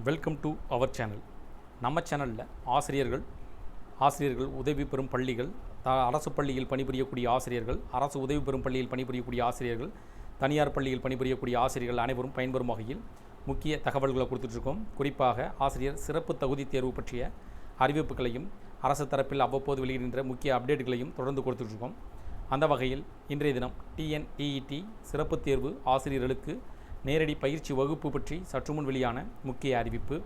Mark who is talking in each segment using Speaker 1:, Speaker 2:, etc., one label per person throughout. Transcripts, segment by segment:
Speaker 1: Welcome to our channel. நம்ம சேனலில் ஆசிரியர்கள் உதவி பெறும் பள்ளிகள், அரசு பள்ளியில் பணிபுரியக்கூடிய ஆசிரியர்கள், அரசு உதவி பெறும் பள்ளியில் பணிபுரியக்கூடிய ஆசிரியர்கள், தனியார் பள்ளியில் பணிபுரியக்கூடிய ஆசிரியர்கள் அனைவரும் பயன்பெறும் வகையில் முக்கிய தகவல்களை கொடுத்துட்ருக்கோம். குறிப்பாக ஆசிரியர் சிறப்பு தகுதி தேர்வு பற்றிய அறிவிப்புகளையும் அரசு தரப்பில் அவ்வப்போது வெளியிடுகின்ற முக்கிய அப்டேட்டுகளையும் தொடர்ந்து கொடுத்துட்ருக்கோம். அந்த வகையில் இன்றைய தினம் டிஎன்இஇடி சிறப்பு தேர்வு ஆசிரியர்களுக்கு நேரடி பயிற்சி வகுப்பு பற்றி சற்றுமுன் வெளியான முக்கிய அறிவிப்பு.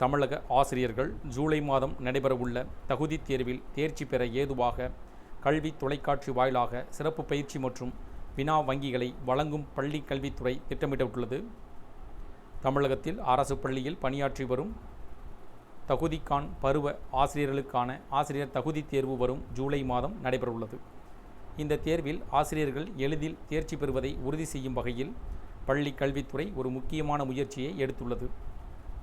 Speaker 1: தமிழக ஆசிரியர்கள் ஜூலை மாதம் நடைபெறவுள்ள தகுதி தேர்வில் தேர்ச்சி பெற ஏதுவாக கல்வி தொலைக்காட்சி வாயிலாக சிறப்பு பயிற்சி மற்றும் வினா வங்கிகளை வழங்கும் பள்ளி கல்வித்துறை திட்டமிட்டுள்ளது. தமிழகத்தில் அரசு பள்ளியில் பணியாற்றி வரும் தகுதிக்கான் பருவ ஆசிரியர்களுக்கான ஆசிரியர் தகுதி தேர்வு வரும் ஜூலை மாதம் நடைபெறவுள்ளது. இந்த தேர்வில் ஆசிரியர்கள் எளிதில் தேர்ச்சி பெறுவதை உறுதி செய்யும் வகையில் பள்ளி கல்வித்துறை ஒரு முக்கியமான முயற்சியை எடுத்துள்ளது.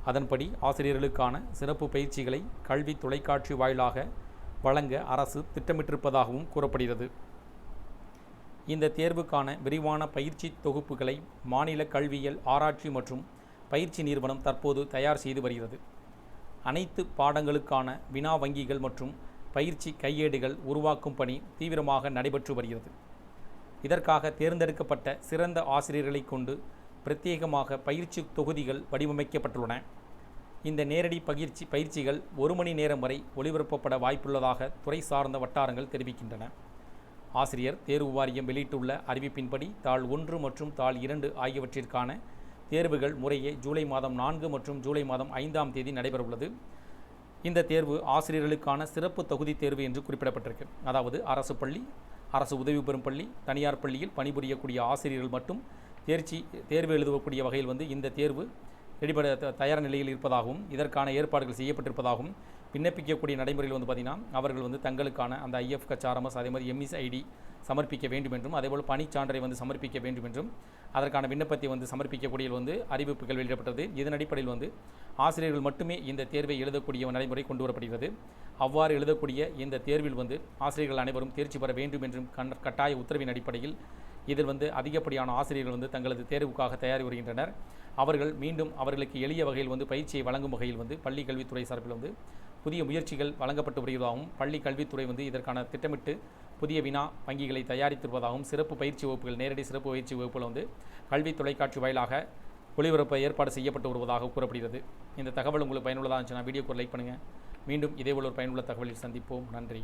Speaker 1: அதன்படி ஆசிரியர்களுக்கான சிறப்பு பயிற்சிகளை கல்வி தொலைக்காட்சி வாயிலாக வழங்க அரசு திட்டமிட்டிருப்பதாகவும் கூறப்படுகிறது. இந்த தேர்வுக்கான விரிவான பயிற்சி தொகுப்புகளை மாநில கல்வியியல் ஆராய்ச்சி மற்றும் பயிற்சி நிறுவனம் தற்போது தயார் செய்து வருகிறது. அனைத்து பாடங்களுக்கான வினா வங்கிகள் மற்றும் பயிற்சி கையேடுகள் உருவாக்கும் பணி தீவிரமாக நடைபெற்று வருகிறது. இதற்காக தேர்ந்தெடுக்கப்பட்ட சிறந்த ஆசிரியர்களை கொண்டு பிரத்யேகமாக பயிற்சி தொகுதிகள் வடிவமைக்கப்பட்டுள்ளன. இந்த நேரடி பயிற்சிகள் 1 மணி நேரம் வரை ஒளிபரப்பப்பட வாய்ப்புள்ளதாக துறை சார்ந்த வட்டாரங்கள் தெரிவிக்கின்றன. ஆசிரியர் தேர்வு வாரியம் வெளியிட்டுள்ள அறிவிப்பின்படி தாள் 1 மற்றும் தாள் 2 ஆகியவற்றிற்கான தேர்வுகள் முறையே ஜூலை மாதம் 4 மற்றும் ஜூலை மாதம் 5ஆம் தேதி நடைபெறவுள்ளது. இந்த தேர்வு ஆசிரியர்களுக்கான சிறப்பு தகுதி தேர்வு என்று குறிப்பிடப்பட்டிருக்கு. அதாவது அரசு பள்ளி, அரசு உதவி பெறும் பள்ளி, தனியார் பள்ளியில் பணிபுரியக்கூடிய ஆசிரியர்கள் மட்டும் தேர்வு எழுதக்கூடிய வகையில் இந்த தேர்வு தயார் நிலையில் இருப்பதாகவும் இதற்கான ஏற்பாடுகள் செய்யப்பட்டிருப்பதாகவும் விண்ணப்பிக்கக்கூடிய நடைமுறையில் பார்த்திங்கன்னா அவர்கள் தங்களுக்கான அந்த IFHRMS அதே மாதிரி MS ID சமர்ப்பிக்க வேண்டும் என்றும் அதேபோல் பணிச்சான்றை சமர்ப்பிக்க வேண்டும் என்றும் அதற்கான விண்ணப்பத்தை சமர்ப்பிக்கக்கூடிய அறிவிப்புகள் வெளியிடப்பட்டது. இதன் அடிப்படையில் ஆசிரியர்கள் மட்டுமே இந்த தேர்வை எழுதக்கூடிய நடைமுறை கொண்டு வரப்படுகிறது. அவ்வாறு எழுதக்கூடிய இந்த தேர்வில் ஆசிரியர்கள் அனைவரும் தேர்ச்சி பெற வேண்டும் என்றும் கட்டாய உத்தரவின் அடிப்படையில் இதில் அதிகப்படியான ஆசிரியர்கள் தங்களது தேர்வுக்காக தயாரி வருகின்றனர். அவர்கள் மீண்டும் அவர்களுக்கு எளிய வகையில் பயிற்சியை வழங்கும் வகையில் பள்ளி கல்வித்துறை சார்பில் புதிய முயற்சிகள் வழங்கப்பட்டு வருவதாகவும் பள்ளி கல்வித்துறை இதற்கான திட்டமிட்டு புதிய வினா வங்கிகளை தயாரித்திருப்பதாகவும் சிறப்பு பயிற்சி வகுப்புகள் நேரடி சிறப்பு பயிற்சி வகுப்புகள் கல்வி தொலைக்காட்சி வாயிலாக ஒளிபரப்ப ஏற்பாடு செய்யப்பட்டு வருவதாக கூறப்படுகிறது. இந்த தகவல் உங்களுக்கு பயனுள்ளதாக இருந்துச்சுன்னா வீடியோக்கு லைக் பண்ணுங்கள். மீண்டும் இதேபோல் ஒரு பயனுள்ள தகவலில் சந்திப்போம். நன்றி.